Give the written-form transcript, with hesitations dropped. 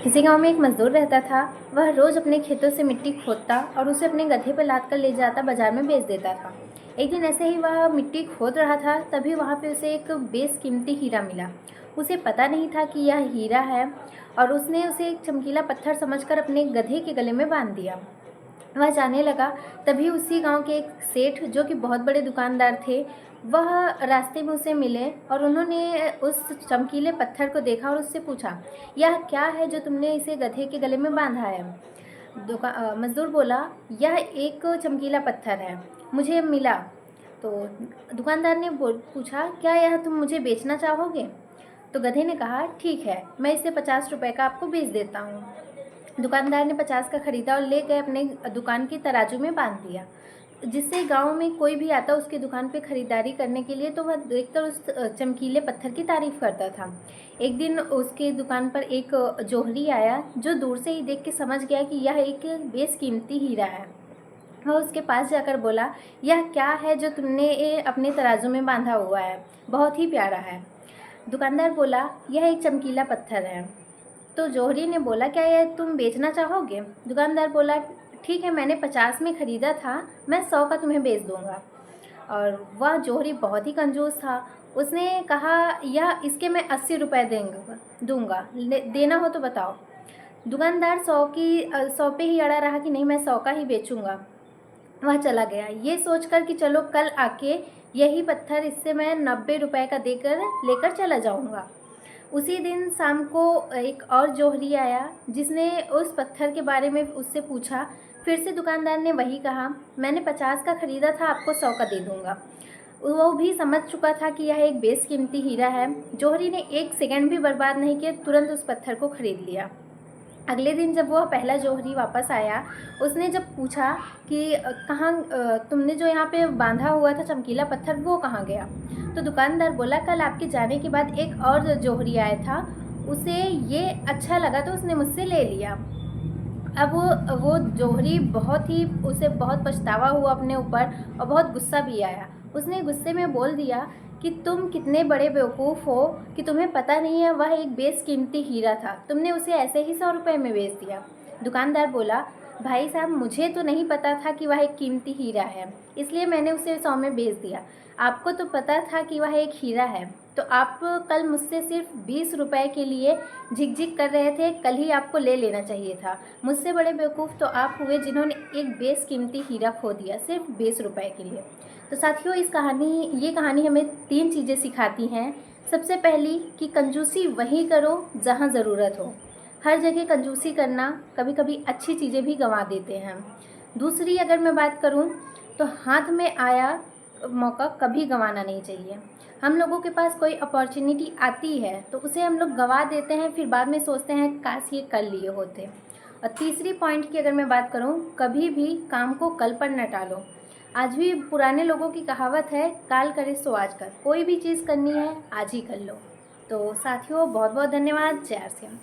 किसी गांव में एक मजदूर रहता था। वह रोज़ अपने खेतों से मिट्टी खोदता और उसे अपने गधे पर लाद कर ले जाता बाजार में बेच देता था। एक दिन ऐसे ही वह मिट्टी खोद रहा था, तभी वहाँ पे उसे एक बेशकीमती हीरा मिला। उसे पता नहीं था कि यह हीरा है और उसने उसे एक चमकीला पत्थर समझकर अपने गधे के गले में बांध दिया। वह जाने लगा। तभी उसी गांव के एक सेठ, जो कि बहुत बड़े दुकानदार थे, वह रास्ते में उसे मिले और उन्होंने उस चमकीले पत्थर को देखा और उससे पूछा, यह क्या है जो तुमने इसे गधे के गले में बांधा है? मजदूर बोला, यह एक चमकीला पत्थर है, मुझे मिला। तो दुकानदार ने पूछा, क्या यह तुम मुझे बेचना चाहोगे? तो गधे ने कहा, ठीक है, मैं इसे 50 रुपये का आपको बेच देता हूँ। दुकानदार ने 50 का खरीदा और ले गए अपने दुकान की तराजू में बांध दिया। जिससे गांव में कोई भी आता उसकी दुकान पे खरीदारी करने के लिए, तो वह देखकर उस चमकीले पत्थर की तारीफ करता था। एक दिन उसके दुकान पर एक जोहरी आया, जो दूर से ही देख के समझ गया कि यह एक बेशकीमती हीरा है। वह उसके पास जाकर बोला, यह क्या है जो तुमने ये अपने तराजू में बांधा हुआ है? बहुत ही प्यारा है। दुकानदार बोला, यह एक चमकीला पत्थर है। तो जोहरी ने बोला, क्या यह तुम बेचना चाहोगे? दुकानदार बोला, ठीक है, मैंने 50 में ख़रीदा था, मैं 100 का तुम्हें बेच दूंगा। और वह जोहरी बहुत ही कंजूस था। उसने कहा, यह इसके मैं 80 रुपये दूंगा, देना हो तो बताओ। दुकानदार 100 पे ही अड़ा रहा कि नहीं, मैं 100 का ही बेचूंगा। वह चला गया ये सोचकर कि चलो कल आके यही पत्थर इससे मैं 90 रुपये का देकर लेकर चला जाऊंगा। उसी दिन शाम को एक और जोहरी आया, जिसने उस पत्थर के बारे में उससे पूछा। फिर से दुकानदार ने वही कहा, मैंने 50 का ख़रीदा था, आपको 100 का दे दूंगा। वो भी समझ चुका था कि यह एक बेशकीमती हीरा है। जोहरी ने एक सेकंड भी बर्बाद नहीं किया, तुरंत उस पत्थर को खरीद लिया। अगले दिन जब वह पहला जोहरी वापस आया, उसने जब पूछा कि कहाँ तुमने जो यहाँ पे बांधा हुआ था चमकीला पत्थर, वो कहाँ गया? तो दुकानदार बोला, कल आपके जाने के बाद एक और जोहरी आया था, उसे ये अच्छा लगा तो उसने मुझसे ले लिया। अब वो जोहरी उसे बहुत पछतावा हुआ अपने ऊपर और बहुत गुस्सा भी आया। उसने गुस्से में बोल दिया कि तुम कितने बड़े बेवकूफ़ हो कि तुम्हें पता नहीं है वह एक बेशकीमती हीरा था, तुमने उसे ऐसे ही 100 रुपये में बेच दिया। दुकानदार बोला, भाई साहब, मुझे तो नहीं पता था कि वह एक कीमती हीरा है, इसलिए मैंने उसे 100 में बेच दिया। आपको तो पता था कि वह एक हीरा है, तो आप कल मुझसे सिर्फ 20 रुपये के लिए झिकझिक कर रहे थे, कल ही आपको ले लेना चाहिए था। मुझसे बड़े बेवकूफ़ तो आप हुए जिन्होंने एक बेशकीमती हीरा खो दिया सिर्फ 20 रुपये के लिए। तो साथियों, ये कहानी हमें 3 चीज़ें सिखाती हैं। सबसे पहली कि कंजूसी वहीं करो जहाँ ज़रूरत हो। हर जगह कंजूसी करना कभी कभी अच्छी चीज़ें भी गंवा देते हैं। दूसरी अगर मैं बात करूँ, तो हाथ में आया मौका कभी गंवाना नहीं चाहिए। हम लोगों के पास कोई अपॉर्चुनिटी आती है तो उसे हम लोग गंवा देते हैं, फिर बाद में सोचते हैं काश ये कर लिए होते। और तीसरी पॉइंट की अगर मैं बात करूं, कभी भी काम को कल पर न टालो। आज भी पुराने लोगों की कहावत है, काल करे सो आज कर। कोई भी चीज़ करनी है आज ही कर लो। तो साथियों, बहुत बहुत धन्यवाद। जय श्री राम।